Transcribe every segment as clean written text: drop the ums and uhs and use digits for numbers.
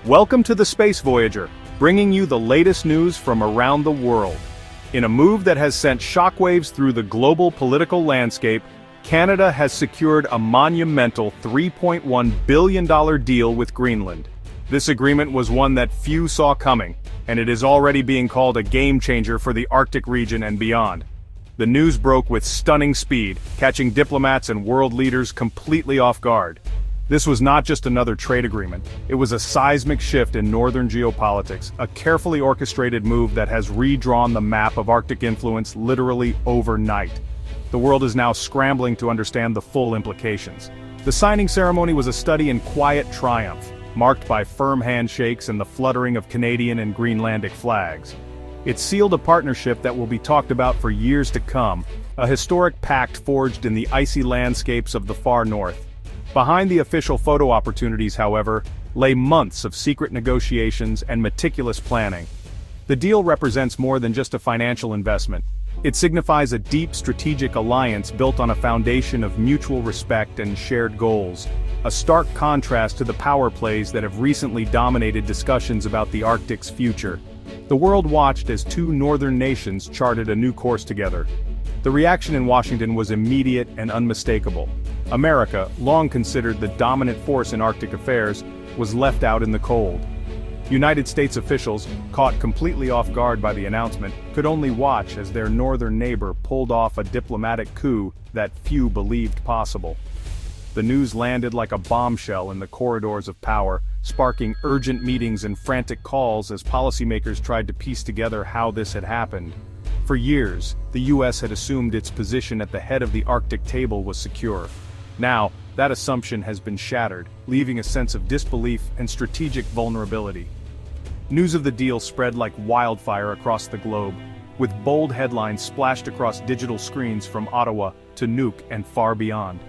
Welcome to the Space Voyager, bringing you the latest news from around the world. In a move that has sent shockwaves through the global political landscape, Canada has secured a monumental $3.1 billion deal with Greenland. This agreement was one that few saw coming, and it is already being called a game-changer for the Arctic region and beyond. The news broke with stunning speed, catching diplomats and world leaders completely off guard. This was not just another trade agreement, it was a seismic shift in northern geopolitics, a carefully orchestrated move that has redrawn the map of Arctic influence literally overnight. The world is now scrambling to understand the full implications. The signing ceremony was a study in quiet triumph, marked by firm handshakes and the fluttering of Canadian and Greenlandic flags. It sealed a partnership that will be talked about for years to come, a historic pact forged in the icy landscapes of the far north. Behind the official photo opportunities, however, lay months of secret negotiations and meticulous planning. The deal represents more than just a financial investment. It signifies a deep strategic alliance built on a foundation of mutual respect and shared goals, a stark contrast to the power plays that have recently dominated discussions about the Arctic's future. The world watched as two northern nations charted a new course together. The reaction in Washington was immediate and unmistakable. America, long considered the dominant force in Arctic affairs, was left out in the cold. United States officials, caught completely off guard by the announcement, could only watch as their northern neighbor pulled off a diplomatic coup that few believed possible. The news landed like a bombshell in the corridors of power, sparking urgent meetings and frantic calls as policymakers tried to piece together how this had happened. For years, the U.S. had assumed its position at the head of the Arctic table was secure. Now, that assumption has been shattered, leaving a sense of disbelief and strategic vulnerability. News of the deal spread like wildfire across the globe, with bold headlines splashed across digital screens from Ottawa to Nuuk and far beyond.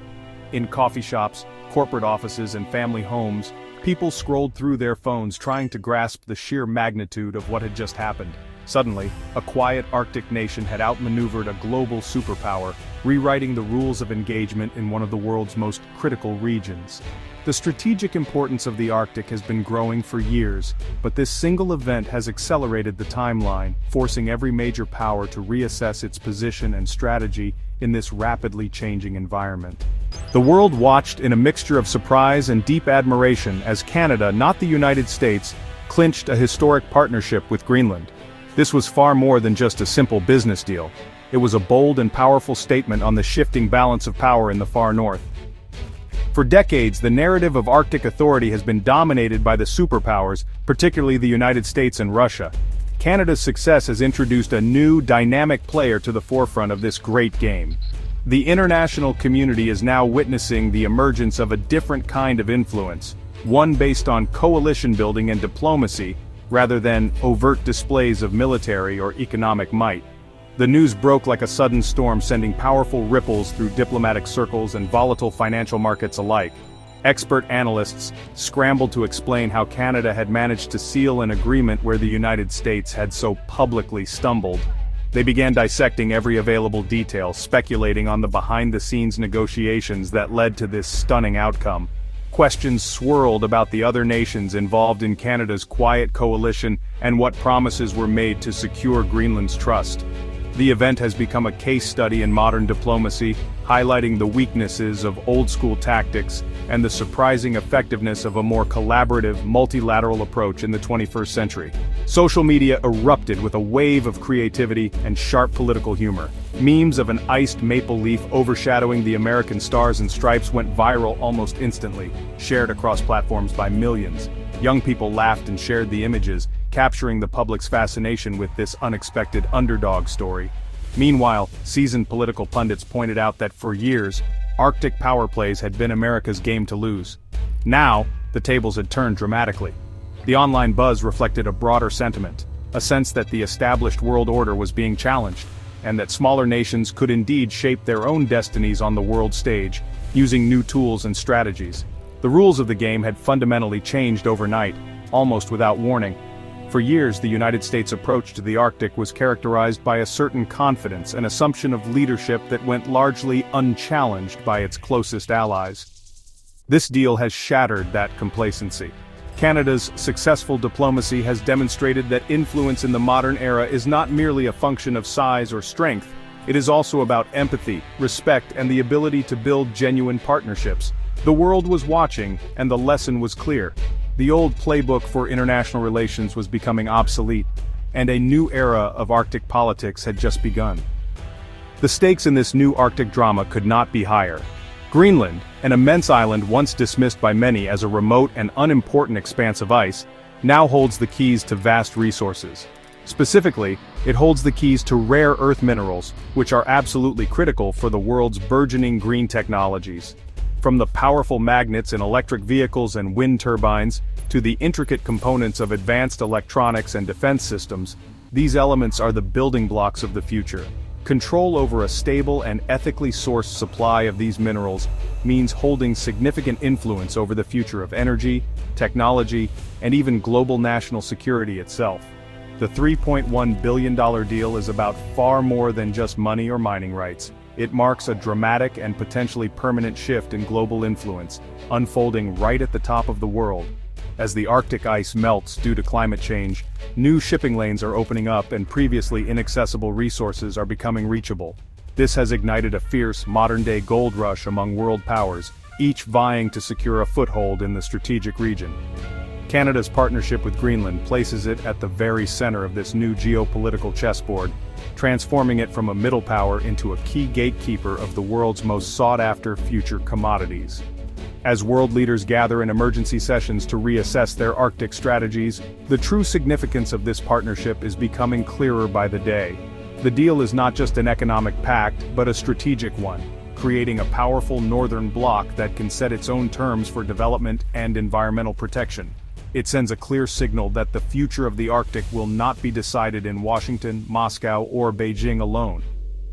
In coffee shops, corporate offices, and family homes, people scrolled through their phones trying to grasp the sheer magnitude of what had just happened. Suddenly, a quiet Arctic nation had outmaneuvered a global superpower, rewriting the rules of engagement in one of the world's most critical regions. The strategic importance of the Arctic has been growing for years, but this single event has accelerated the timeline, forcing every major power to reassess its position and strategy in this rapidly changing environment. The world watched in a mixture of surprise and deep admiration as Canada, not the United States, clinched a historic partnership with Greenland. This was far more than just a simple business deal. It was a bold and powerful statement on the shifting balance of power in the far north. For decades, the narrative of Arctic authority has been dominated by the superpowers, particularly the United States and Russia. Canada's success has introduced a new, dynamic player to the forefront of this great game. The international community is now witnessing the emergence of a different kind of influence, one based on coalition building and diplomacy, rather than overt displays of military or economic might. The news broke like a sudden storm, sending powerful ripples through diplomatic circles and volatile financial markets alike. Expert analysts scrambled to explain how Canada had managed to seal an agreement where the United States had so publicly stumbled. They began dissecting every available detail, speculating on the behind-the-scenes negotiations that led to this stunning outcome. Questions swirled about the other nations involved in Canada's quiet coalition and what promises were made to secure Greenland's trust. The event has become a case study in modern diplomacy, highlighting the weaknesses of old-school tactics and the surprising effectiveness of a more collaborative, multilateral approach in the 21st century. Social media erupted with a wave of creativity and sharp political humor. Memes of an iced maple leaf overshadowing the American stars and stripes went viral almost instantly, shared across platforms by millions. Young people laughed and shared the images, capturing the public's fascination with this unexpected underdog story. Meanwhile, seasoned political pundits pointed out that for years, Arctic power plays had been America's game to lose. Now, the tables had turned dramatically. The online buzz reflected a broader sentiment, a sense that the established world order was being challenged, and that smaller nations could indeed shape their own destinies on the world stage, using new tools and strategies. The rules of the game had fundamentally changed overnight, almost without warning. For years, the United States' approach to the Arctic was characterized by a certain confidence and assumption of leadership that went largely unchallenged by its closest allies. This deal has shattered that complacency. Canada's successful diplomacy has demonstrated that influence in the modern era is not merely a function of size or strength. It is also about empathy, respect, and the ability to build genuine partnerships. The world was watching, and the lesson was clear. The old playbook for international relations was becoming obsolete, and a new era of Arctic politics had just begun. The stakes in this new Arctic drama could not be higher. Greenland, an immense island once dismissed by many as a remote and unimportant expanse of ice, now holds the keys to vast resources. Specifically, it holds the keys to rare earth minerals, which are absolutely critical for the world's burgeoning green technologies. From the powerful magnets in electric vehicles and wind turbines, to the intricate components of advanced electronics and defense systems, these elements are the building blocks of the future. Control over a stable and ethically sourced supply of these minerals means holding significant influence over the future of energy, technology, and even global national security itself. The $3.1 billion deal is about far more than just money or mining rights. It marks a dramatic and potentially permanent shift in global influence, unfolding right at the top of the world. As the Arctic ice melts due to climate change, new shipping lanes are opening up and previously inaccessible resources are becoming reachable. This has ignited a fierce, modern-day gold rush among world powers, each vying to secure a foothold in the strategic region. Canada's partnership with Greenland places it at the very center of this new geopolitical chessboard, transforming it from a middle power into a key gatekeeper of the world's most sought-after future commodities. As world leaders gather in emergency sessions to reassess their Arctic strategies, the true significance of this partnership is becoming clearer by the day. The deal is not just an economic pact, but a strategic one, creating a powerful northern bloc that can set its own terms for development and environmental protection. It sends a clear signal that the future of the Arctic will not be decided in Washington, Moscow, or Beijing alone.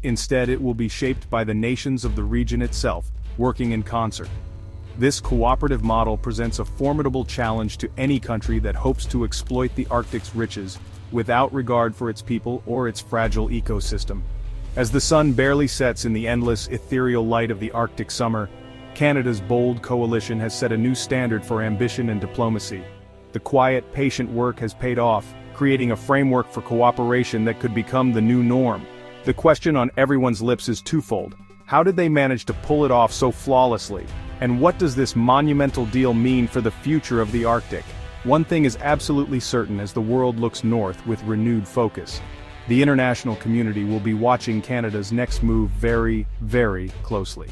Instead, it will be shaped by the nations of the region itself, working in concert. This cooperative model presents a formidable challenge to any country that hopes to exploit the Arctic's riches, without regard for its people or its fragile ecosystem. As the sun barely sets in the endless, ethereal light of the Arctic summer, Canada's bold coalition has set a new standard for ambition and diplomacy. The quiet, patient work has paid off, creating a framework for cooperation that could become the new norm. The question on everyone's lips is twofold. How did they manage to pull it off so flawlessly? And what does this monumental deal mean for the future of the Arctic? One thing is absolutely certain as the world looks north with renewed focus. The international community will be watching Canada's next move very, very closely.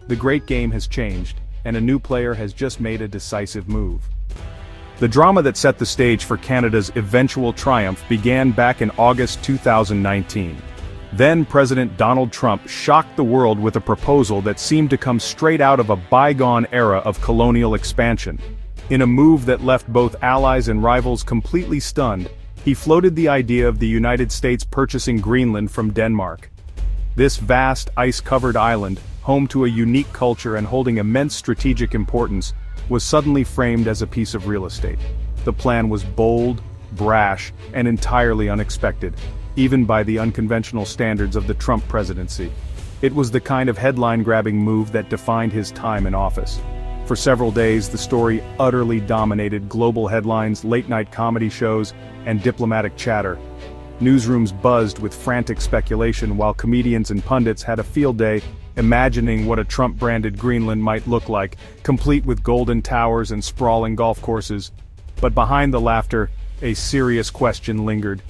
The great game has changed, and a new player has just made a decisive move. The drama that set the stage for Canada's eventual triumph began back in August 2019. Then President Donald Trump shocked the world with a proposal that seemed to come straight out of a bygone era of colonial expansion. In a move that left both allies and rivals completely stunned, he floated the idea of the United States purchasing Greenland from Denmark. This vast, ice-covered island, home to a unique culture and holding immense strategic importance, was suddenly framed as a piece of real estate. The plan was bold, brash, and entirely unexpected, even by the unconventional standards of the Trump presidency. It was the kind of headline-grabbing move that defined his time in office. For several days, the story utterly dominated global headlines, late-night comedy shows, and diplomatic chatter. Newsrooms buzzed with frantic speculation while comedians and pundits had a field day imagining what a Trump-branded Greenland might look like, complete with golden towers and sprawling golf courses. But behind the laughter, a serious question lingered.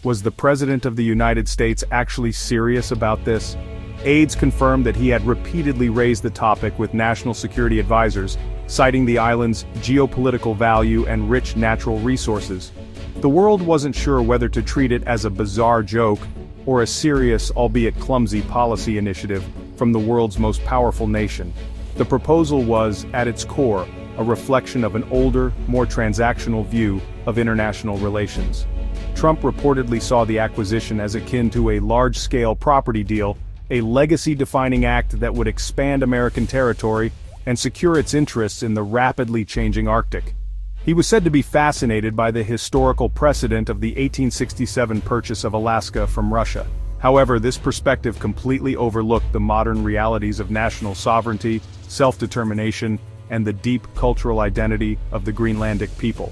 Was the President of the United States actually serious about this? Aides confirmed that he had repeatedly raised the topic with national security advisors, citing the island's geopolitical value and rich natural resources. The world wasn't sure whether to treat it as a bizarre joke or a serious, albeit clumsy, policy initiative from the world's most powerful nation. The proposal was, at its core, a reflection of an older, more transactional view of international relations. Trump reportedly saw the acquisition as akin to a large-scale property deal, a legacy-defining act that would expand American territory and secure its interests in the rapidly changing Arctic. He was said to be fascinated by the historical precedent of the 1867 purchase of Alaska from Russia. However, this perspective completely overlooked the modern realities of national sovereignty, self-determination, and the deep cultural identity of the Greenlandic people.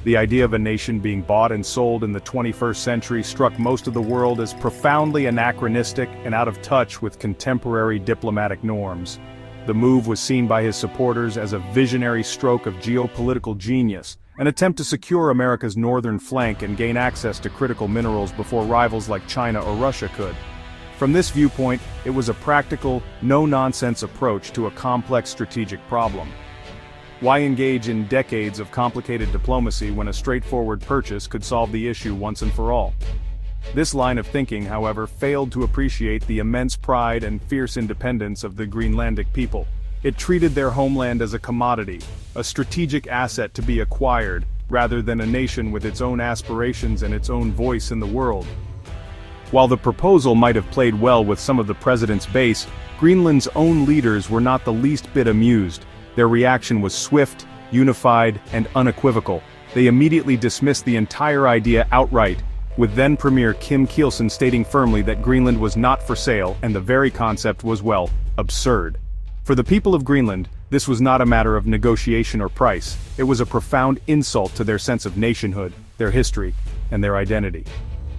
The idea of a nation being bought and sold in the 21st century struck most of the world as profoundly anachronistic and out of touch with contemporary diplomatic norms. The move was seen by his supporters as a visionary stroke of geopolitical genius, an attempt to secure America's northern flank and gain access to critical minerals before rivals like China or Russia could. From this viewpoint, it was a practical, no-nonsense approach to a complex strategic problem. Why engage in decades of complicated diplomacy when a straightforward purchase could solve the issue once and for all? This line of thinking, however, failed to appreciate the immense pride and fierce independence of the Greenlandic people. It treated their homeland as a commodity, a strategic asset to be acquired, rather than a nation with its own aspirations and its own voice in the world. While the proposal might have played well with some of the president's base, Greenland's own leaders were not the least bit amused. Their reaction was swift, unified, and unequivocal. They immediately dismissed the entire idea outright, with then Premier Kim Kielsen stating firmly that Greenland was not for sale and the very concept was, well, absurd. For the people of Greenland, this was not a matter of negotiation or price. It was a profound insult to their sense of nationhood, their history, and their identity.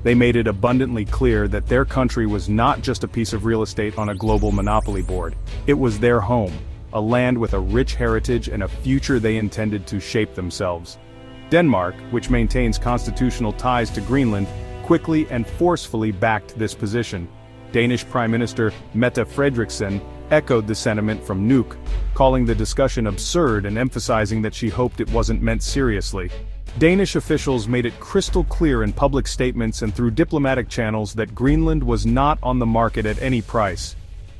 They made it abundantly clear that their country was not just a piece of real estate on a global monopoly board. It was their home, a land with a rich heritage and a future they intended to shape themselves. Denmark, which maintains constitutional ties to Greenland, quickly and forcefully backed this position. Danish Prime Minister Mette Frederiksen echoed the sentiment from Nuuk, calling the discussion absurd and emphasizing that she hoped it wasn't meant seriously. Danish officials made it crystal clear in public statements and through diplomatic channels that Greenland was not on the market at any price.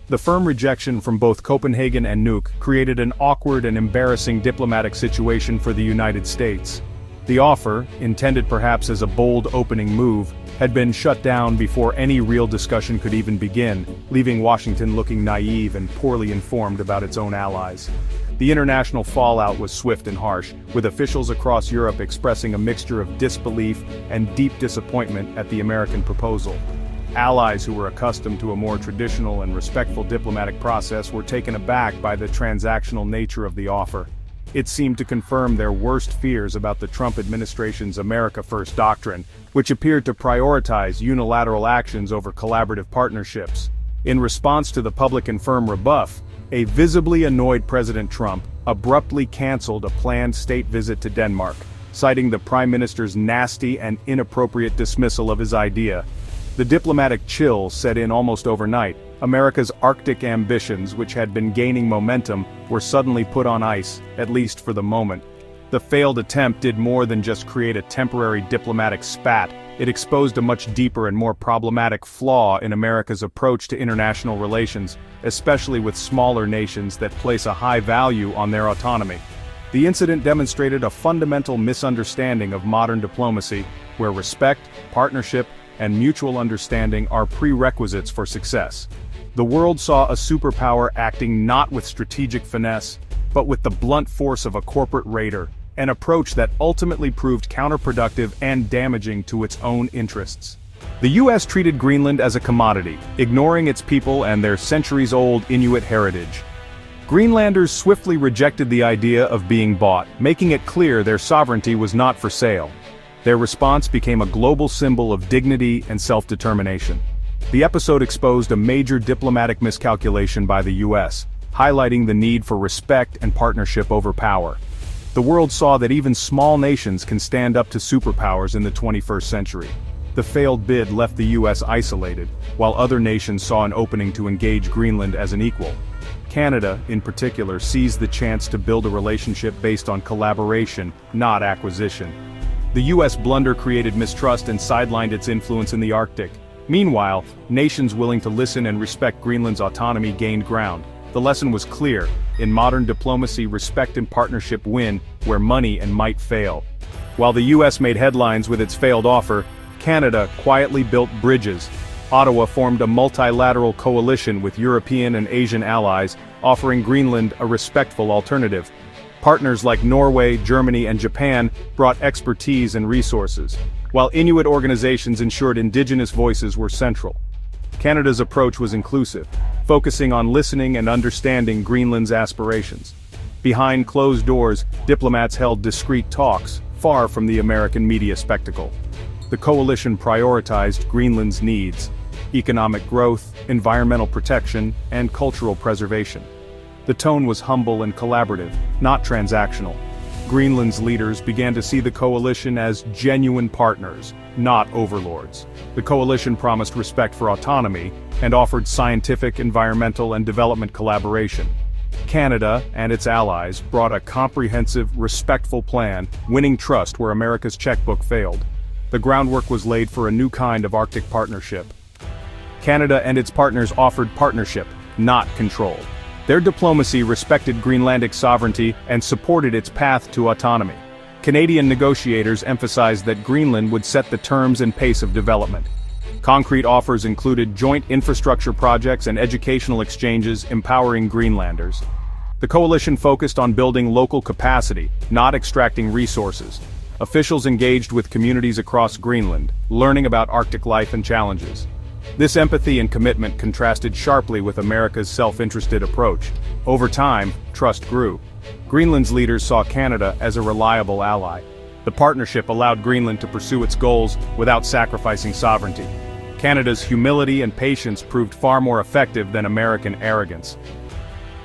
The firm rejection from both Copenhagen and Nuuk created an awkward and embarrassing diplomatic situation for the United States. The offer, intended perhaps as a bold opening move, had been shut down before any real discussion could even begin, leaving Washington looking naive and poorly informed about its own allies. The international fallout was swift and harsh, with officials across Europe expressing a mixture of disbelief and deep disappointment at the American proposal. Allies who were accustomed to a more traditional and respectful diplomatic process were taken aback by the transactional nature of the offer. It seemed to confirm their worst fears about the Trump administration's America First doctrine, which appeared to prioritize unilateral actions over collaborative partnerships. In response to the public and firm rebuff, a visibly annoyed President Trump abruptly canceled a planned state visit to Denmark, citing the Prime Minister's nasty and inappropriate dismissal of his idea. The diplomatic chill set in almost overnight. America's Arctic ambitions, which had been gaining momentum, were suddenly put on ice, at least for the moment. The failed attempt did more than just create a temporary diplomatic spat. It exposed a much deeper and more problematic flaw in America's approach to international relations, especially with smaller nations that place a high value on their autonomy. The incident demonstrated a fundamental misunderstanding of modern diplomacy, where respect, partnership, and mutual understanding are prerequisites for success. The world saw a superpower acting not with strategic finesse, but with the blunt force of a corporate raider, an approach that ultimately proved counterproductive and damaging to its own interests. The U.S. treated Greenland as a commodity, ignoring its people and their centuries-old Inuit heritage. Greenlanders swiftly rejected the idea of being bought, making it clear their sovereignty was not for sale. Their response became a global symbol of dignity and self-determination. The episode exposed a major diplomatic miscalculation by the U.S., highlighting the need for respect and partnership over power. The world saw that even small nations can stand up to superpowers in the 21st century. The failed bid left the U.S. isolated, while other nations saw an opening to engage Greenland as an equal. Canada, in particular, seized the chance to build a relationship based on collaboration, not acquisition. The U.S. blunder created mistrust and sidelined its influence in the Arctic. Meanwhile, nations willing to listen and respect Greenland's autonomy gained ground. The lesson was clear: in modern diplomacy, respect and partnership win where money and might fail. While the U.S. made headlines with its failed offer, Canada quietly built bridges. Ottawa formed a multilateral coalition with European and Asian allies, offering Greenland a respectful alternative. Partners like Norway, Germany, and Japan brought expertise and resources, while Inuit organizations ensured Indigenous voices were central. Canada's approach was inclusive, focusing on listening and understanding Greenland's aspirations. Behind closed doors, diplomats held discreet talks, far from the American media spectacle. The coalition prioritized Greenland's needs: economic growth, environmental protection, and cultural preservation. The tone was humble and collaborative, not transactional. Greenland's leaders began to see the coalition as genuine partners, not overlords. The coalition promised respect for autonomy and offered scientific, environmental, and development collaboration. Canada and its allies brought a comprehensive, respectful plan, winning trust where America's checkbook failed. The groundwork was laid for a new kind of Arctic partnership. Canada and its partners offered partnership, not control. Their diplomacy respected Greenlandic sovereignty and supported its path to autonomy. Canadian negotiators emphasized that Greenland would set the terms and pace of development. Concrete offers included joint infrastructure projects and educational exchanges empowering Greenlanders. The coalition focused on building local capacity, not extracting resources. Officials engaged with communities across Greenland, learning about Arctic life and challenges. This empathy and commitment contrasted sharply with America's self-interested approach. Over time, trust grew. Greenland's leaders saw Canada as a reliable ally. The partnership allowed Greenland to pursue its goals without sacrificing sovereignty. Canada's humility and patience proved far more effective than American arrogance.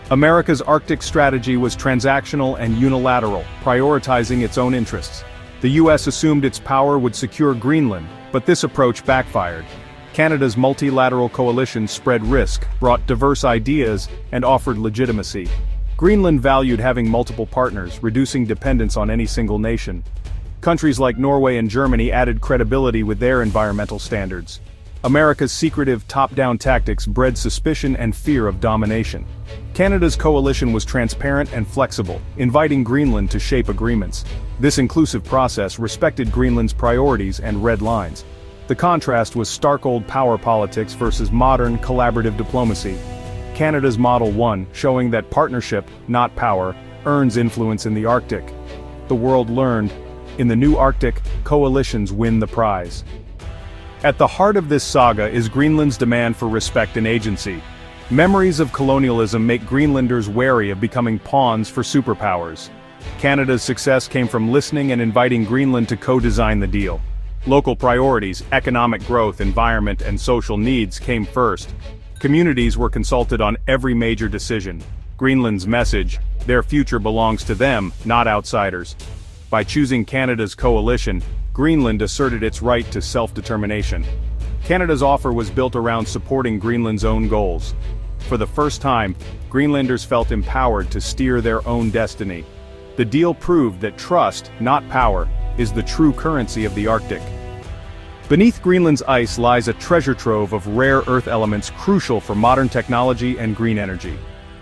America's Arctic strategy was transactional and unilateral, prioritizing its own interests. The U.S. assumed its power would secure Greenland, but this approach backfired. Canada's multilateral coalition spread risk, brought diverse ideas, and offered legitimacy. Greenland valued having multiple partners, reducing dependence on any single nation. Countries like Norway and Germany added credibility with their environmental standards. America's secretive top-down tactics bred suspicion and fear of domination. Canada's coalition was transparent and flexible, inviting Greenland to shape agreements. This inclusive process respected Greenland's priorities and red lines. The contrast was stark old power politics versus modern, collaborative diplomacy. Canada's Model won, showing that partnership, not power, earns influence in the Arctic. The world learned, in the new Arctic, coalitions win the prize. At the heart of this saga is Greenland's demand for respect and agency. Memories of colonialism make Greenlanders wary of becoming pawns for superpowers. Canada's success came from listening and inviting Greenland to co-design the deal. Local priorities, economic growth, environment, and social needs came first. Communities were consulted on every major decision. Greenland's message, their future belongs to them, not outsiders. By choosing Canada's coalition, Greenland asserted its right to self-determination. Canada's offer was built around supporting Greenland's own goals. For the first time, Greenlanders felt empowered to steer their own destiny. The deal proved that trust, not power, is the true currency of the Arctic. Beneath Greenland's ice lies a treasure trove of rare earth elements crucial for modern technology and green energy.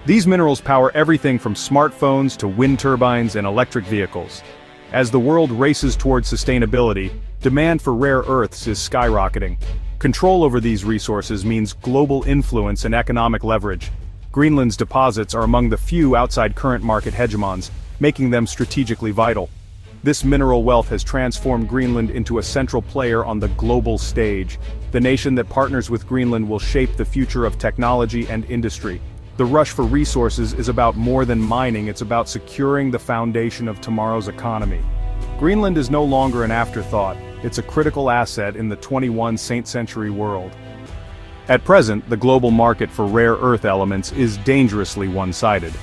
These minerals power everything from smartphones to wind turbines and electric vehicles. As the world races towards sustainability, demand for rare earths is skyrocketing. Control over these resources means global influence and economic leverage. Greenland's deposits are among the few outside current market hegemons, making them strategically vital. This mineral wealth has transformed Greenland into a central player on the global stage. The nation that partners with Greenland will shape the future of technology and industry. The rush for resources is about more than mining, it's about securing the foundation of tomorrow's economy. Greenland is no longer an afterthought, it's a critical asset in the 21st century world. At present, the global market for rare earth elements is dangerously one-sided.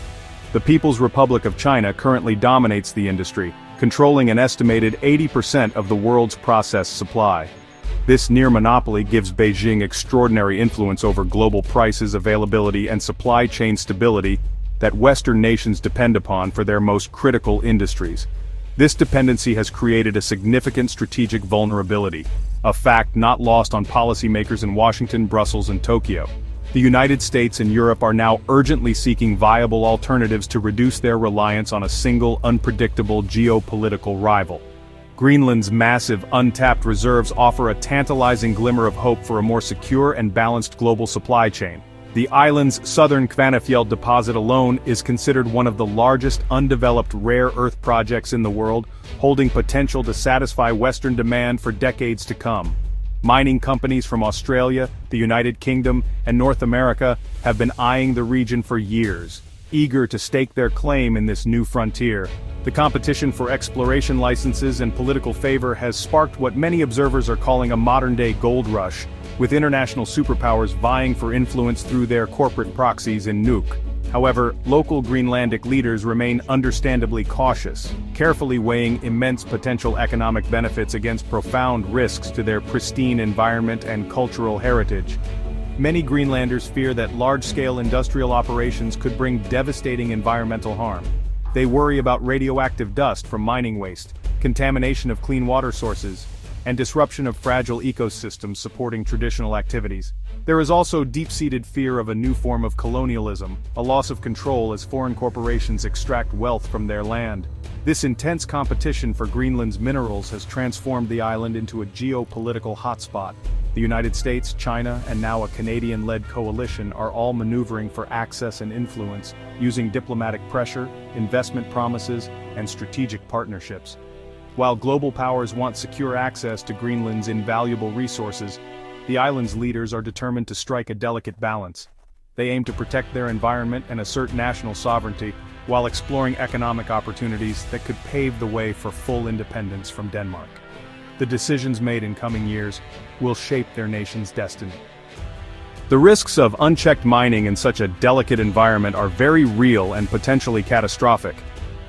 The People's Republic of China currently dominates the industry, controlling an estimated 80% of the world's processed supply. This near monopoly gives Beijing extraordinary influence over global prices, availability, and supply chain stability that Western nations depend upon for their most critical industries. This dependency has created a significant strategic vulnerability, a fact not lost on policymakers in Washington, Brussels, and Tokyo. The United States and Europe are now urgently seeking viable alternatives to reduce their reliance on a single, unpredictable geopolitical rival. Greenland's massive, untapped reserves offer a tantalizing glimmer of hope for a more secure and balanced global supply chain. The island's southern Kvanefjeld deposit alone is considered one of the largest undeveloped rare earth projects in the world, holding potential to satisfy Western demand for decades to come. Mining companies from Australia, the United Kingdom, and North America have been eyeing the region for years. eager to stake their claim in this new frontier. The competition for exploration licenses and political favor has sparked what many observers are calling a modern-day gold rush, with international superpowers vying for influence through their corporate proxies in Nuuk. However, local Greenlandic leaders remain understandably cautious, carefully weighing immense potential economic benefits against profound risks to their pristine environment and cultural heritage. Many Greenlanders fear that large-scale industrial operations could bring devastating environmental harm. They worry about radioactive dust from mining waste, contamination of clean water sources, and disruption of fragile ecosystems supporting traditional activities. There is also deep-seated fear of a new form of colonialism, a loss of control as foreign corporations extract wealth from their land. This intense competition for Greenland's minerals has transformed the island into a geopolitical hotspot. The United States, China, and now a Canadian-led coalition are all maneuvering for access and influence, using diplomatic pressure, investment promises, and strategic partnerships. While global powers want secure access to Greenland's invaluable resources, the island's leaders are determined to strike a delicate balance. They aim to protect their environment and assert national sovereignty, while exploring economic opportunities that could pave the way for full independence from Denmark. The decisions made in coming years will shape their nation's destiny. The risks of unchecked mining in such a delicate environment are very real and potentially catastrophic.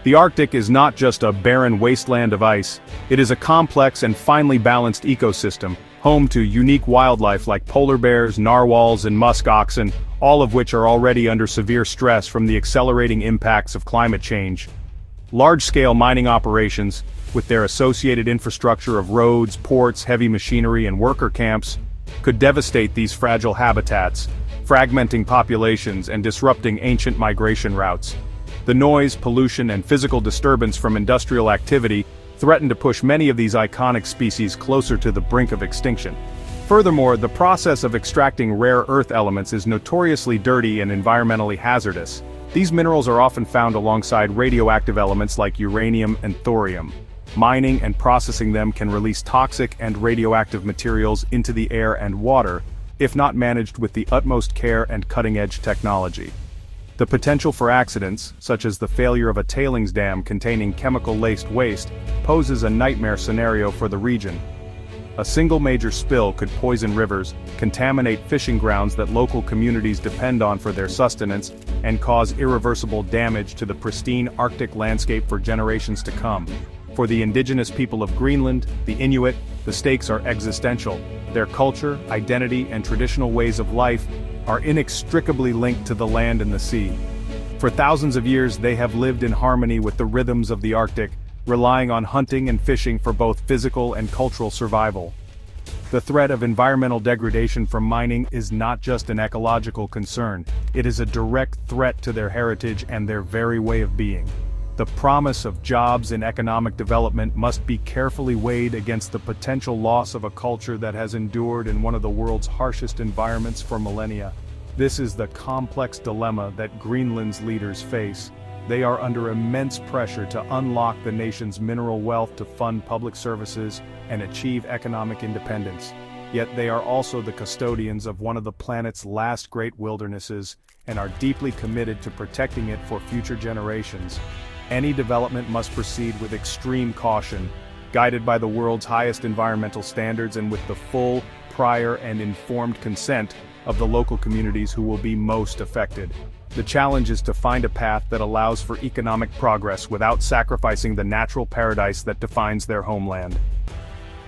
The Arctic is not just a barren wasteland of ice, it is a complex and finely balanced ecosystem, home to unique wildlife like polar bears, narwhals, and musk oxen, all of which are already under severe stress from the accelerating impacts of climate change. Large-scale mining operations, with their associated infrastructure of roads, ports, heavy machinery, and worker camps, could devastate these fragile habitats, fragmenting populations and disrupting ancient migration routes. The noise, pollution, and physical disturbance from industrial activity threaten to push many of these iconic species closer to the brink of extinction. Furthermore, the process of extracting rare earth elements is notoriously dirty and environmentally hazardous. These minerals are often found alongside radioactive elements like uranium and thorium. Mining and processing them can release toxic and radioactive materials into the air and water, if not managed with the utmost care and cutting-edge technology. The potential for accidents, such as the failure of a tailings dam containing chemical-laced waste, poses a nightmare scenario for the region. A single major spill could poison rivers, contaminate fishing grounds that local communities depend on for their sustenance, and cause irreversible damage to the pristine Arctic landscape for generations to come. For the indigenous people of Greenland, the Inuit, the stakes are existential. Their culture, identity, and traditional ways of life are inextricably linked to the land and the sea. For thousands of years they have lived in harmony with the rhythms of the Arctic, relying on hunting and fishing for both physical and cultural survival. The threat of environmental degradation from mining is not just an ecological concern, it is a direct threat to their heritage and their very way of being. The promise of jobs and economic development must be carefully weighed against the potential loss of a culture that has endured in one of the world's harshest environments for millennia. This is the complex dilemma that Greenland's leaders face. They are under immense pressure to unlock the nation's mineral wealth to fund public services and achieve economic independence. Yet they are also the custodians of one of the planet's last great wildernesses and are deeply committed to protecting it for future generations. Any development must proceed with extreme caution, guided by the world's highest environmental standards and with the full, prior, and informed consent of the local communities who will be most affected. The challenge is to find a path that allows for economic progress without sacrificing the natural paradise that defines their homeland.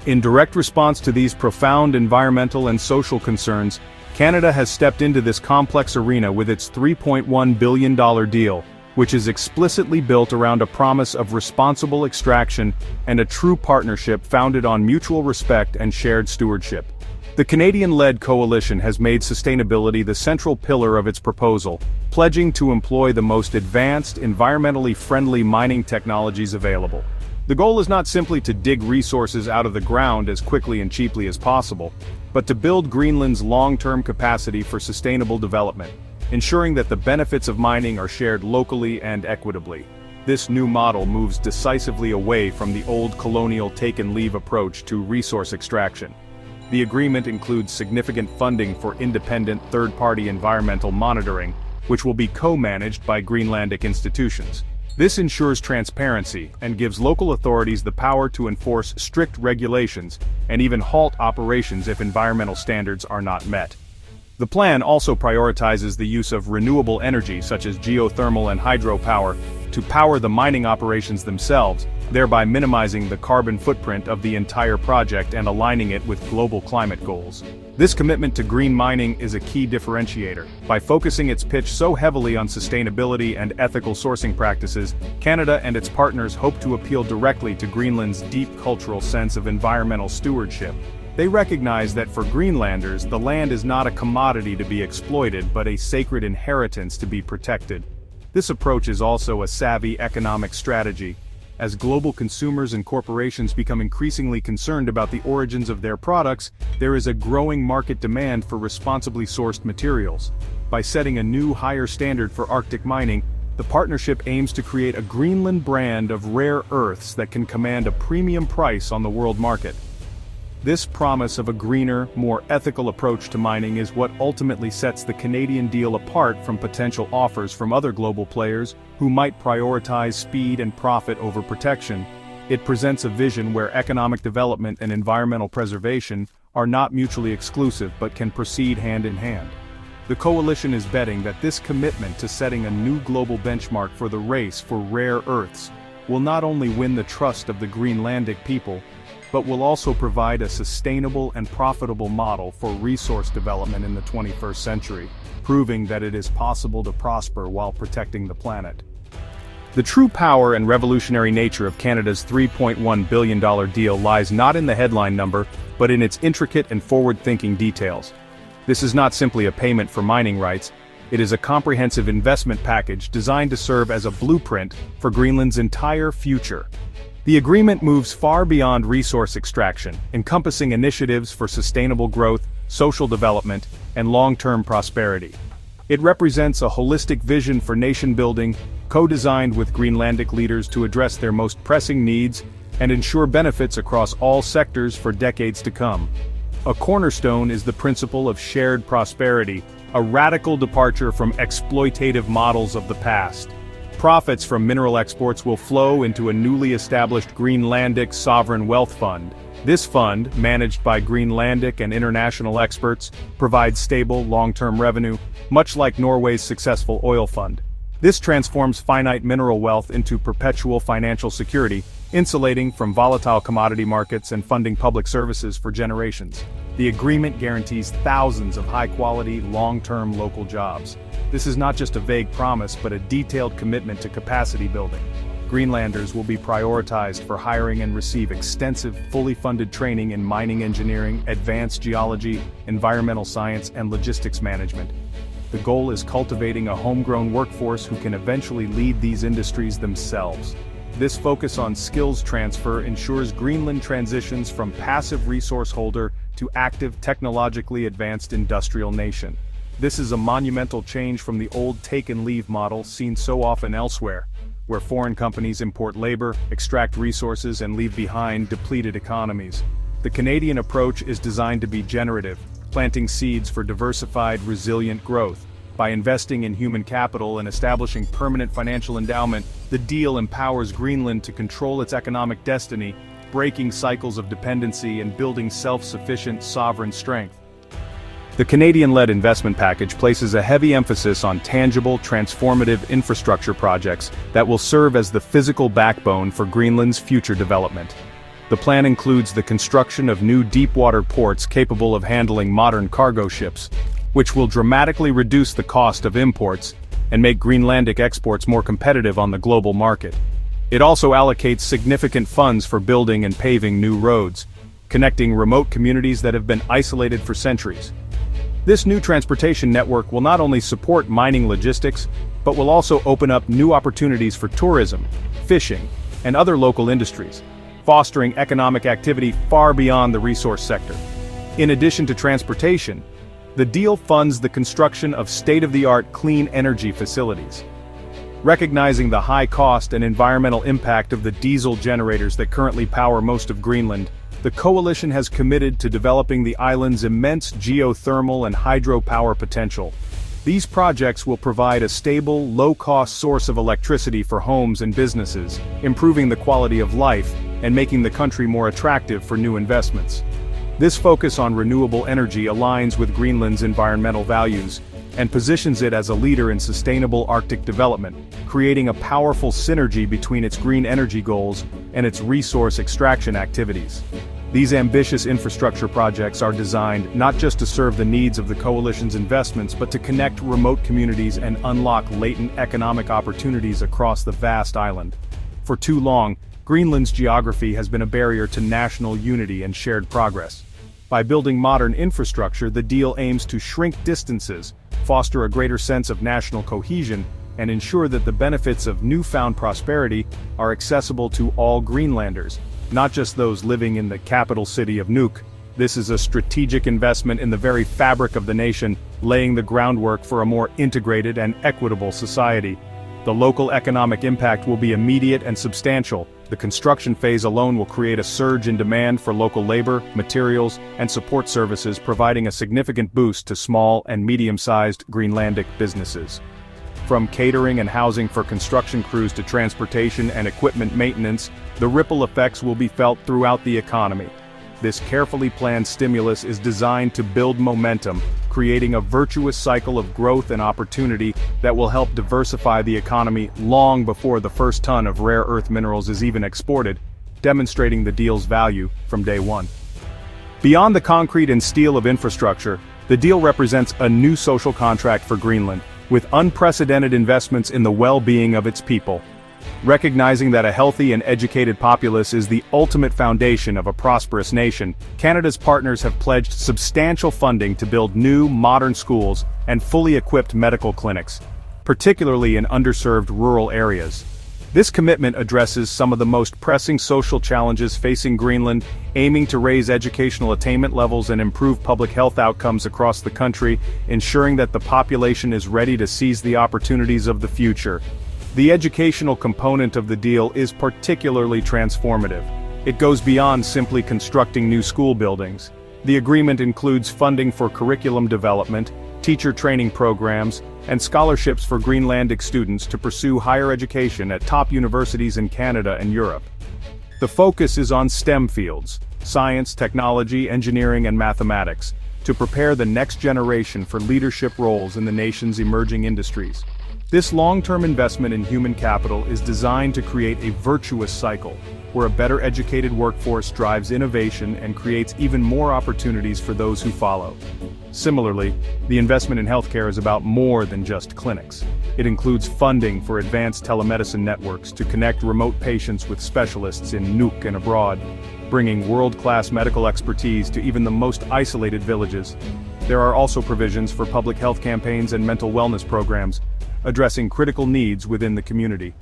In direct response to these profound environmental and social concerns, Canada has stepped into this complex arena with its $3.1 billion deal, which is explicitly built around a promise of responsible extraction and a true partnership founded on mutual respect and shared stewardship. The Canadian-led coalition has made sustainability the central pillar of its proposal, pledging to employ the most advanced, environmentally friendly mining technologies available. The goal is not simply to dig resources out of the ground as quickly and cheaply as possible, but to build Greenland's long-term capacity for sustainable development, ensuring that the benefits of mining are shared locally and equitably. This new model moves decisively away from the old colonial take-and-leave approach to resource extraction. The agreement includes significant funding for independent third-party environmental monitoring, which will be co-managed by Greenlandic institutions. This ensures transparency and gives local authorities the power to enforce strict regulations and even halt operations if environmental standards are not met. The plan also prioritizes the use of renewable energy such as geothermal and hydropower to power the mining operations themselves, thereby minimizing the carbon footprint of the entire project and aligning it with global climate goals. This commitment to green mining is a key differentiator. By focusing its pitch so heavily on sustainability and ethical sourcing practices, Canada and its partners hope to appeal directly to Greenland's deep cultural sense of environmental stewardship. They recognize that for Greenlanders, the land is not a commodity to be exploited but a sacred inheritance to be protected. This approach is also a savvy economic strategy. As global consumers and corporations become increasingly concerned about the origins of their products, there is a growing market demand for responsibly sourced materials. By setting a new, higher standard for Arctic mining, the partnership aims to create a Greenland brand of rare earths that can command a premium price on the world market. This promise of a greener, more ethical approach to mining is what ultimately sets the Canadian deal apart from potential offers from other global players who might prioritize speed and profit over protection. It presents a vision where economic development and environmental preservation are not mutually exclusive but can proceed hand in hand. The coalition is betting that this commitment to setting a new global benchmark for the race for rare earths will not only win the trust of the Greenlandic people, but will also provide a sustainable and profitable model for resource development in the 21st century, proving that it is possible to prosper while protecting the planet. The true power and revolutionary nature of Canada's $3.1 billion deal lies not in the headline number, but in its intricate and forward-thinking details. This is not simply a payment for mining rights, it is a comprehensive investment package designed to serve as a blueprint for Greenland's entire future. The agreement moves far beyond resource extraction, encompassing initiatives for sustainable growth, social development, and long-term prosperity. It represents a holistic vision for nation-building, co-designed with Greenlandic leaders to address their most pressing needs and ensure benefits across all sectors for decades to come. A cornerstone is the principle of shared prosperity, a radical departure from exploitative models of the past. Profits from mineral exports will flow into a newly established Greenlandic Sovereign Wealth Fund. This fund, managed by Greenlandic and international experts, provides stable, long-term revenue, much like Norway's successful oil fund. This transforms finite mineral wealth into perpetual financial security, insulating from volatile commodity markets and funding public services for generations. The agreement guarantees thousands of high-quality, long-term local jobs. This is not just a vague promise but a detailed commitment to capacity building. Greenlanders will be prioritized for hiring and receive extensive, fully funded training in mining engineering, advanced geology, environmental science, and logistics management. The goal is cultivating a homegrown workforce who can eventually lead these industries themselves. This focus on skills transfer ensures Greenland transitions from passive resource holder to active, technologically advanced industrial nation. This is a monumental change from the old take-and-leave model seen so often elsewhere, where foreign companies import labor, extract resources, and leave behind depleted economies. The Canadian approach is designed to be generative, planting seeds for diversified, resilient growth. By investing in human capital and establishing permanent financial endowment, the deal empowers Greenland to control its economic destiny, breaking cycles of dependency and building self-sufficient, sovereign strength. The Canadian-led investment package places a heavy emphasis on tangible, transformative infrastructure projects that will serve as the physical backbone for Greenland's future development. The plan includes the construction of new deep-water ports capable of handling modern cargo ships, which will dramatically reduce the cost of imports and make Greenlandic exports more competitive on the global market. It also allocates significant funds for building and paving new roads, connecting remote communities that have been isolated for centuries. This new transportation network will not only support mining logistics, but will also open up new opportunities for tourism, fishing, and other local industries, fostering economic activity far beyond the resource sector. In addition to transportation, the deal funds the construction of state-of-the-art clean energy facilities. Recognizing the high cost and environmental impact of the diesel generators that currently power most of Greenland, the coalition has committed to developing the island's immense geothermal and hydropower potential. These projects will provide a stable, low-cost source of electricity for homes and businesses, improving the quality of life and making the country more attractive for new investments. This focus on renewable energy aligns with Greenland's environmental values and positions it as a leader in sustainable Arctic development, creating a powerful synergy between its green energy goals and its resource extraction activities. These ambitious infrastructure projects are designed not just to serve the needs of the coalition's investments but to connect remote communities and unlock latent economic opportunities across the vast island. For too long, Greenland's geography has been a barrier to national unity and shared progress. By building modern infrastructure, the deal aims to shrink distances, foster a greater sense of national cohesion, and ensure that the benefits of newfound prosperity are accessible to all Greenlanders, not just those living in the capital city of Nuuk. This is a strategic investment in the very fabric of the nation, laying the groundwork for a more integrated and equitable society. The local economic impact will be immediate and substantial. The construction phase alone will create a surge in demand for local labor, materials, and support services, providing a significant boost to small and medium-sized Greenlandic businesses. From catering and housing for construction crews to transportation and equipment maintenance, the ripple effects will be felt throughout the economy. This carefully planned stimulus is designed to build momentum, creating a virtuous cycle of growth and opportunity that will help diversify the economy long before the first ton of rare earth minerals is even exported, demonstrating the deal's value from day one. Beyond the concrete and steel of infrastructure, the deal represents a new social contract for Greenland, with unprecedented investments in the well-being of its people. Recognizing that a healthy and educated populace is the ultimate foundation of a prosperous nation, Canada's partners have pledged substantial funding to build new, modern schools and fully equipped medical clinics, particularly in underserved rural areas. This commitment addresses some of the most pressing social challenges facing Greenland, aiming to raise educational attainment levels and improve public health outcomes across the country, ensuring that the population is ready to seize the opportunities of the future. The educational component of the deal is particularly transformative. It goes beyond simply constructing new school buildings. The agreement includes funding for curriculum development, teacher training programs, and scholarships for Greenlandic students to pursue higher education at top universities in Canada and Europe. The focus is on STEM fields, science, technology, engineering, and mathematics, to prepare the next generation for leadership roles in the nation's emerging industries. This long-term investment in human capital is designed to create a virtuous cycle, where a better educated workforce drives innovation and creates even more opportunities for those who follow. Similarly, the investment in healthcare is about more than just clinics. It includes funding for advanced telemedicine networks to connect remote patients with specialists in Nuuk and abroad, bringing world-class medical expertise to even the most isolated villages. There are also provisions for public health campaigns and mental wellness programs, addressing critical needs within the community.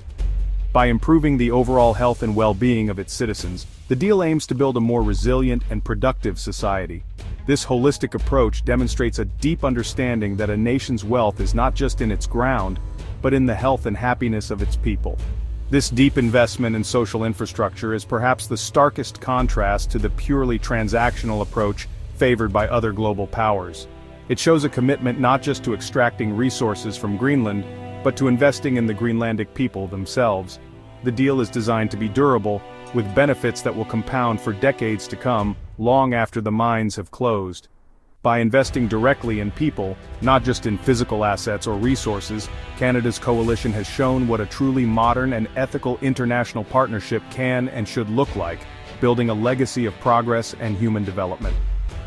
By improving the overall health and well-being of its citizens, the deal aims to build a more resilient and productive society. This holistic approach demonstrates a deep understanding that a nation's wealth is not just in its ground, but in the health and happiness of its people. This deep investment in social infrastructure is perhaps the starkest contrast to the purely transactional approach favored by other global powers. It shows a commitment not just to extracting resources from Greenland, but to investing in the Greenlandic people themselves. The deal is designed to be durable, with benefits that will compound for decades to come, long after the mines have closed. By investing directly in people, not just in physical assets or resources, Canada's coalition has shown what a truly modern and ethical international partnership can and should look like, building a legacy of progress and human development.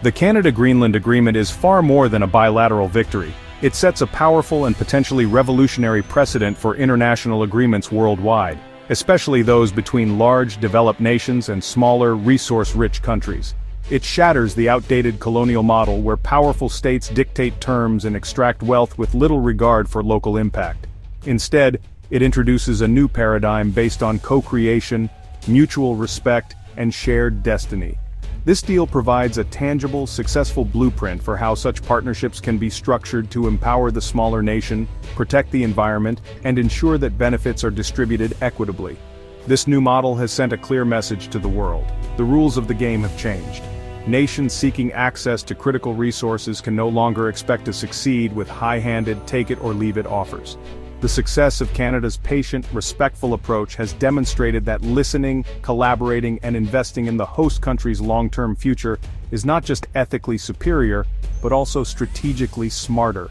The Canada-Greenland Agreement is far more than a bilateral victory. It sets a powerful and potentially revolutionary precedent for international agreements worldwide, especially those between large, developed nations and smaller, resource-rich countries. It shatters the outdated colonial model where powerful states dictate terms and extract wealth with little regard for local impact. Instead, it introduces a new paradigm based on co-creation, mutual respect, and shared destiny. This deal provides a tangible, successful blueprint for how such partnerships can be structured to empower the smaller nation, protect the environment, and ensure that benefits are distributed equitably. This new model has sent a clear message to the world. The rules of the game have changed. nations seeking access to critical resources can no longer expect to succeed with high-handed take-it-or-leave-it offers. The success of Canada's patient, respectful approach has demonstrated that listening, collaborating, and investing in the host country's long-term future is not just ethically superior, but also strategically smarter.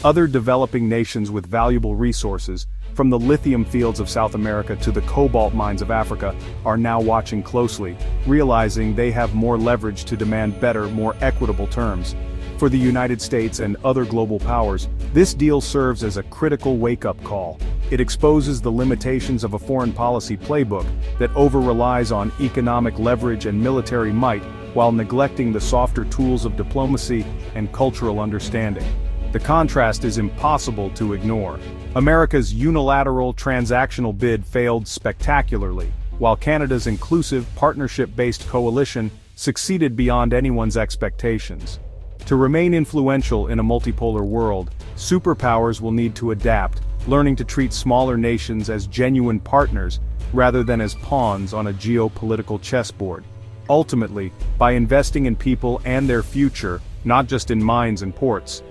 Other developing nations with valuable resources, from the lithium fields of South America to the cobalt mines of Africa, are now watching closely, realizing they have more leverage to demand better, more equitable terms. For the United States and other global powers, this deal serves as a critical wake-up call. It exposes the limitations of a foreign policy playbook that over-relies on economic leverage and military might, while neglecting the softer tools of diplomacy and cultural understanding. The contrast is impossible to ignore. America's unilateral transactional bid failed spectacularly, while Canada's inclusive, partnership-based coalition succeeded beyond anyone's expectations. To remain influential in a multipolar world, superpowers will need to adapt, learning to treat smaller nations as genuine partners rather than as pawns on a geopolitical chessboard. Ultimately, by investing in people and their future, not just in mines and ports,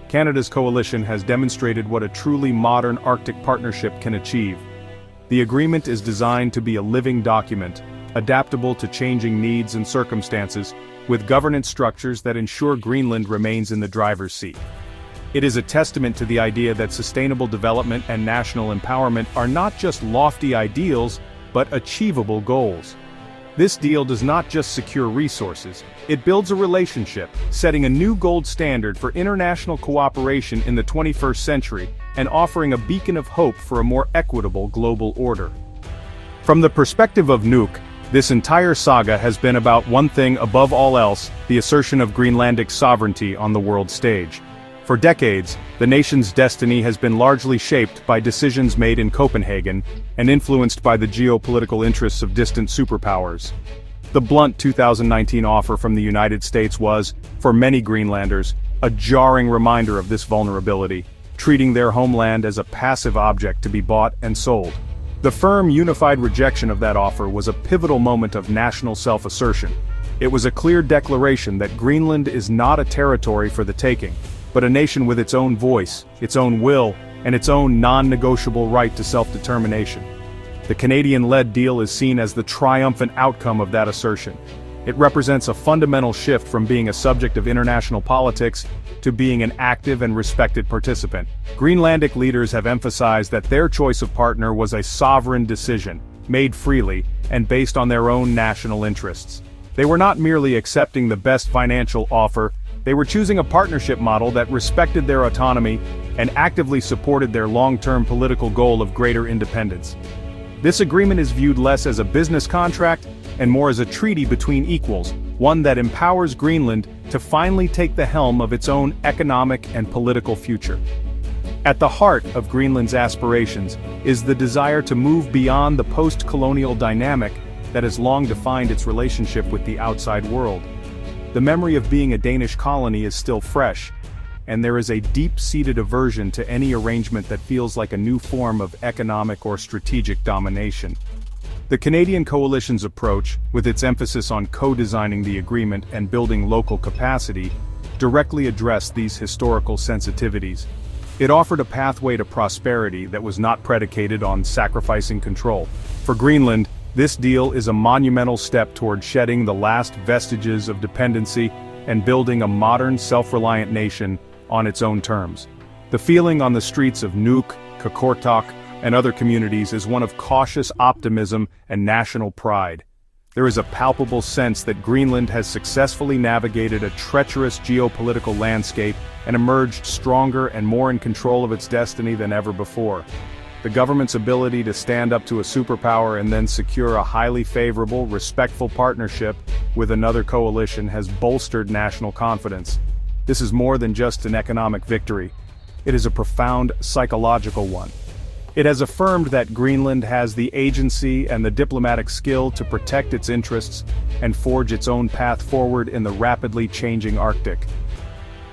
Canada's coalition has demonstrated what a truly modern Arctic partnership can achieve. The agreement is designed to be a living document, adaptable to changing needs and circumstances, with governance structures that ensure Greenland remains in the driver's seat. It is a testament to the idea that sustainable development and national empowerment are not just lofty ideals, but achievable goals. This deal does not just secure resources, it builds a relationship, setting a new gold standard for international cooperation in the 21st century and offering a beacon of hope for a more equitable global order. From the perspective of Nuuk, this entire saga has been about one thing above all else: the assertion of Greenlandic sovereignty on the world stage. For decades, the nation's destiny has been largely shaped by decisions made in Copenhagen and influenced by the geopolitical interests of distant superpowers. The blunt 2019 offer from the United States was, for many Greenlanders, a jarring reminder of this vulnerability, treating their homeland as a passive object to be bought and sold. The firm, unified rejection of that offer was a pivotal moment of national self-assertion. It was a clear declaration that Greenland is not a territory for the taking, but a nation with its own voice, its own will, and its own non-negotiable right to self-determination. The Canadian-led deal is seen as the triumphant outcome of that assertion. It represents a fundamental shift from being a subject of international politics to being an active and respected participant. Greenlandic leaders have emphasized that their choice of partner was a sovereign decision, made freely, and based on their own national interests. They were not merely accepting the best financial offer, they were choosing a partnership model that respected their autonomy and actively supported their long-term political goal of greater independence. This agreement is viewed less as a business contract and more as a treaty between equals, one that empowers Greenland to finally take the helm of its own economic and political future. At the heart of Greenland's aspirations is the desire to move beyond the post-colonial dynamic that has long defined its relationship with the outside world. The memory of being a Danish colony is still fresh, and there is a deep-seated aversion to any arrangement that feels like a new form of economic or strategic domination. The Canadian coalition's approach, with its emphasis on co-designing the agreement and building local capacity, directly addressed these historical sensitivities. It offered a pathway to prosperity that was not predicated on sacrificing control. For Greenland, this deal is a monumental step toward shedding the last vestiges of dependency and building a modern, self-reliant nation on its own terms. The feeling on the streets of Nuuk, Qaqortoq, and other communities is one of cautious optimism and national pride. There is a palpable sense that Greenland has successfully navigated a treacherous geopolitical landscape and emerged stronger and more in control of its destiny than ever before. The government's ability to stand up to a superpower and then secure a highly favorable, respectful partnership with another coalition has bolstered national confidence. This is more than just an economic victory. It is a profound psychological one. It has affirmed that Greenland has the agency and the diplomatic skill to protect its interests and forge its own path forward in the rapidly changing Arctic.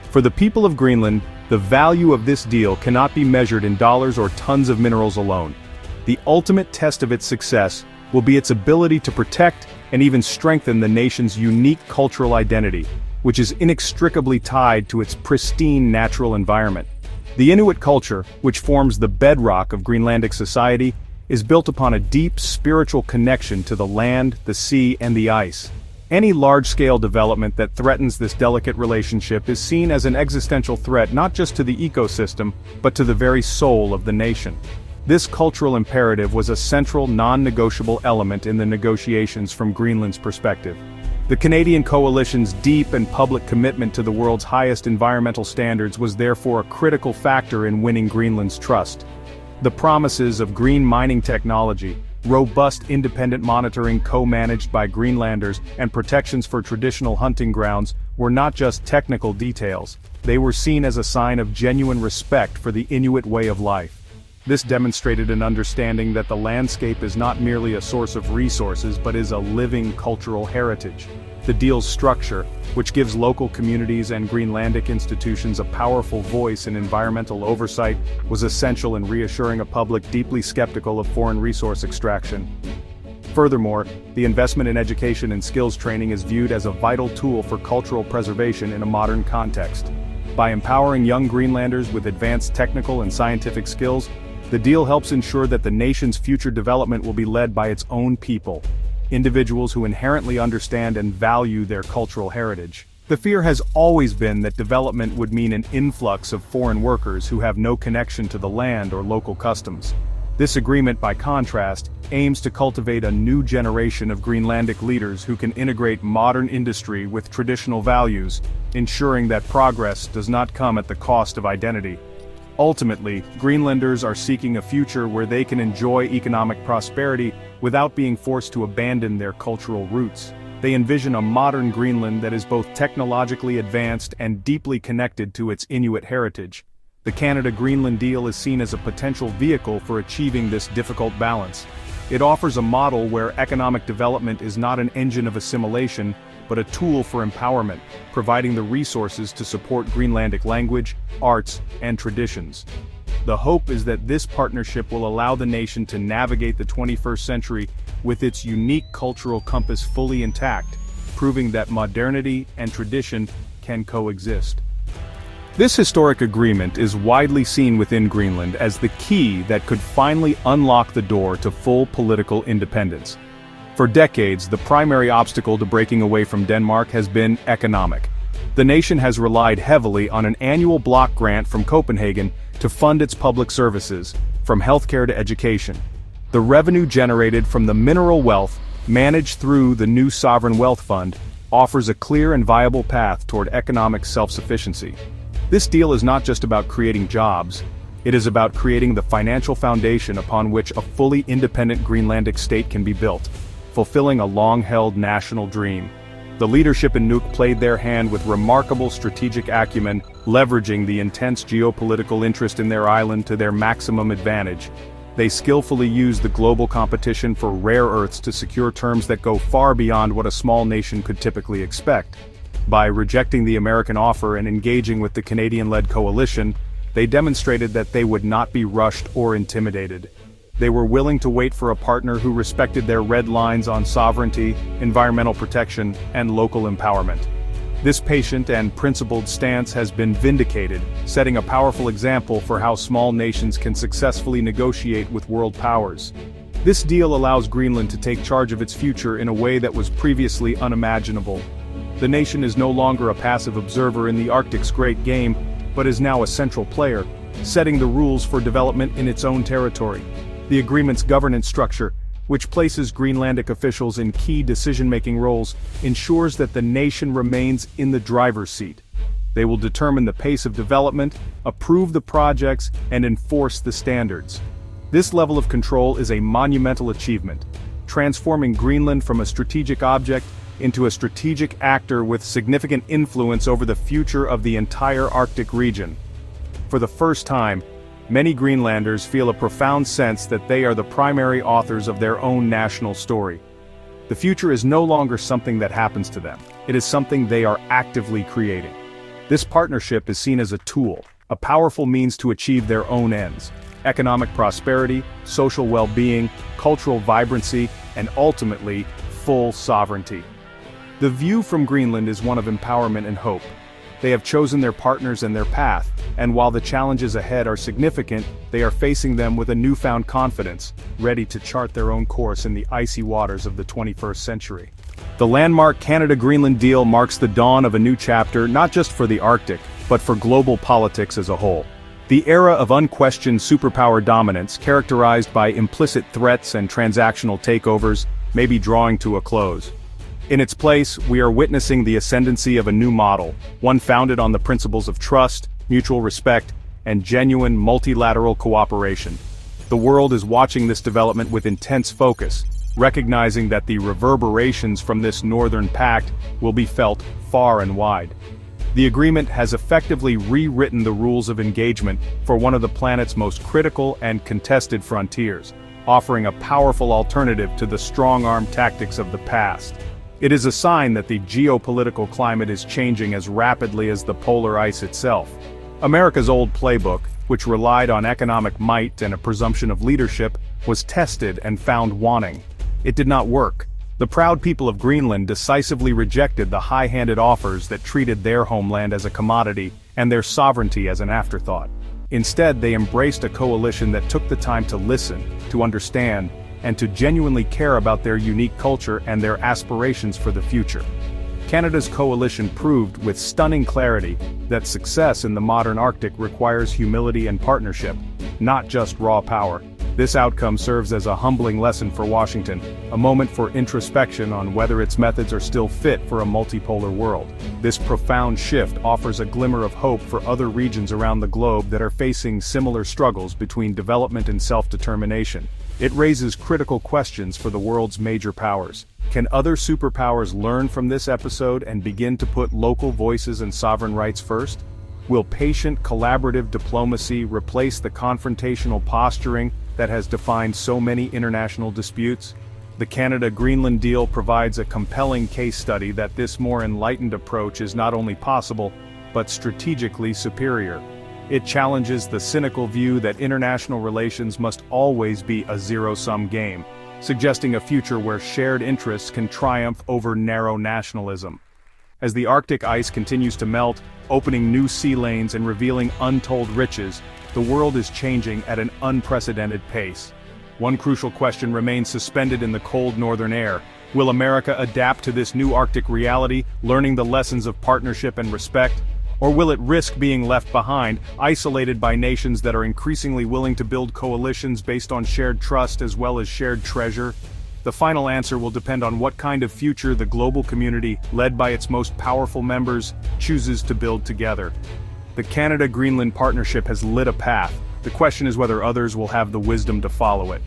For the people of Greenland, the value of this deal cannot be measured in dollars or tons of minerals alone. The ultimate test of its success will be its ability to protect and even strengthen the nation's unique cultural identity, which is inextricably tied to its pristine natural environment. The Inuit culture, which forms the bedrock of Greenlandic society, is built upon a deep spiritual connection to the land, the sea, and the ice. Any large-scale development that threatens this delicate relationship is seen as an existential threat not just to the ecosystem, but to the very soul of the nation. This cultural imperative was a central, non-negotiable element in the negotiations from Greenland's perspective. The Canadian coalition's deep and public commitment to the world's highest environmental standards was therefore a critical factor in winning Greenland's trust. The promises of green mining technology, robust independent monitoring co-managed by Greenlanders, and protections for traditional hunting grounds were not just technical details, they were seen as a sign of genuine respect for the Inuit way of life. This demonstrated an understanding that the landscape is not merely a source of resources but is a living cultural heritage. The deal's structure, which gives local communities and Greenlandic institutions a powerful voice in environmental oversight, was essential in reassuring a public deeply skeptical of foreign resource extraction. Furthermore, the investment in education and skills training is viewed as a vital tool for cultural preservation in a modern context. By empowering young Greenlanders with advanced technical and scientific skills, the deal helps ensure that the nation's future development will be led by its own people, individuals who inherently understand and value their cultural heritage. The fear has always been that development would mean an influx of foreign workers who have no connection to the land or local customs. This agreement, by contrast, aims to cultivate a new generation of Greenlandic leaders who can integrate modern industry with traditional values, ensuring that progress does not come at the cost of identity. Ultimately, Greenlanders are seeking a future where they can enjoy economic prosperity without being forced to abandon their cultural roots. They envision a modern Greenland that is both technologically advanced and deeply connected to its Inuit heritage. The Canada-Greenland deal is seen as a potential vehicle for achieving this difficult balance. It offers a model where economic development is not an engine of assimilation, but a tool for empowerment, providing the resources to support Greenlandic language, arts, and traditions. The hope is that this partnership will allow the nation to navigate the 21st century with its unique cultural compass fully intact, proving that modernity and tradition can coexist. This historic agreement is widely seen within Greenland as the key that could finally unlock the door to full political independence. For decades, the primary obstacle to breaking away from Denmark has been economic. The nation has relied heavily on an annual block grant from Copenhagen to fund its public services, from healthcare to education. The revenue generated from the mineral wealth, managed through the new Sovereign Wealth Fund, offers a clear and viable path toward economic self-sufficiency. This deal is not just about creating jobs, it is about creating the financial foundation upon which a fully independent Greenlandic state can be built, fulfilling a long-held national dream. The leadership in Nuuk played their hand with remarkable strategic acumen, leveraging the intense geopolitical interest in their island to their maximum advantage. They skillfully used the global competition for rare earths to secure terms that go far beyond what a small nation could typically expect. By rejecting the American offer and engaging with the Canadian-led coalition, they demonstrated that they would not be rushed or intimidated. They were willing to wait for a partner who respected their red lines on sovereignty, environmental protection, and local empowerment. This patient and principled stance has been vindicated, setting a powerful example for how small nations can successfully negotiate with world powers. This deal allows Greenland to take charge of its future in a way that was previously unimaginable. The nation is no longer a passive observer in the Arctic's great game, but is now a central player, setting the rules for development in its own territory. The agreement's governance structure, which places Greenlandic officials in key decision-making roles, ensures that the nation remains in the driver's seat. They will determine the pace of development, approve the projects, and enforce the standards. This level of control is a monumental achievement, transforming Greenland from a strategic object into a strategic actor with significant influence over the future of the entire Arctic region. For the first time, many Greenlanders feel a profound sense that they are the primary authors of their own national story. The future is no longer something that happens to them. It is something they are actively creating. This partnership is seen as a tool, a powerful means to achieve their own ends: economic prosperity, social well-being, cultural vibrancy, and ultimately, full sovereignty. The view from Greenland is one of empowerment and hope. They have chosen their partners and their path, and while the challenges ahead are significant, they are facing them with a newfound confidence, ready to chart their own course in the icy waters of the 21st century. The landmark Canada-Greenland deal marks the dawn of a new chapter not just for the Arctic, but for global politics as a whole. The era of unquestioned superpower dominance, characterized by implicit threats and transactional takeovers, may be drawing to a close. In its place, we are witnessing the ascendancy of a new model, one founded on the principles of trust, mutual respect, and genuine multilateral cooperation. The world is watching this development with intense focus, recognizing that the reverberations from this Northern Pact will be felt far and wide. The agreement has effectively rewritten the rules of engagement for one of the planet's most critical and contested frontiers, offering a powerful alternative to the strong-arm tactics of the past. It is a sign that the geopolitical climate is changing as rapidly as the polar ice itself. America's old playbook, which relied on economic might and a presumption of leadership, was tested and found wanting. It did not work. The proud people of Greenland decisively rejected the high-handed offers that treated their homeland as a commodity and their sovereignty as an afterthought. Instead, they embraced a coalition that took the time to listen, to understand, and to genuinely care about their unique culture and their aspirations for the future. Canada's coalition proved with stunning clarity that success in the modern Arctic requires humility and partnership, not just raw power. This outcome serves as a humbling lesson for Washington, a moment for introspection on whether its methods are still fit for a multipolar world. This profound shift offers a glimmer of hope for other regions around the globe that are facing similar struggles between development and self-determination. It raises critical questions for the world's major powers. Can other superpowers learn from this episode and begin to put local voices and sovereign rights first? Will patient, collaborative diplomacy replace the confrontational posturing that has defined so many international disputes? The Canada-Greenland deal provides a compelling case study that this more enlightened approach is not only possible, but strategically superior. It challenges the cynical view that international relations must always be a zero-sum game, suggesting a future where shared interests can triumph over narrow nationalism. As the Arctic ice continues to melt, opening new sea lanes and revealing untold riches, the world is changing at an unprecedented pace. One crucial question remains suspended in the cold northern air. Will America adapt to this new Arctic reality, learning the lessons of partnership and respect? Or will it risk being left behind, isolated by nations that are increasingly willing to build coalitions based on shared trust as well as shared treasure? The final answer will depend on what kind of future the global community, led by its most powerful members, chooses to build together. The Canada-Greenland partnership has lit a path. The question is whether others will have the wisdom to follow it.